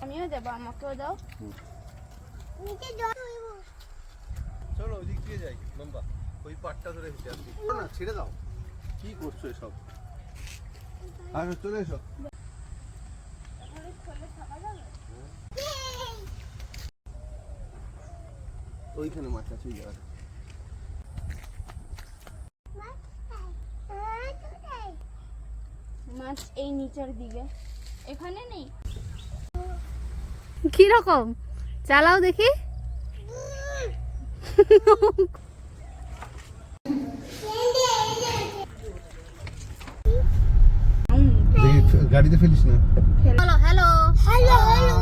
আমিও দেবো, আমাকেও দাও। চলো ওইদিক দিয়ে যাই, লম্বা ওই পাটটা ধরে হেঁটে আসি। না ছেড়ে দাও, কি করছো এসব? আর চলে এসো। ওইখানে মাছ আছে, ওই জায়গাটা। মাছ এই নিচের দিকে, এখানে নেই। কি রকম চালাও দেখি। গাড়িতে ফেলিস না। Hello hello hello hello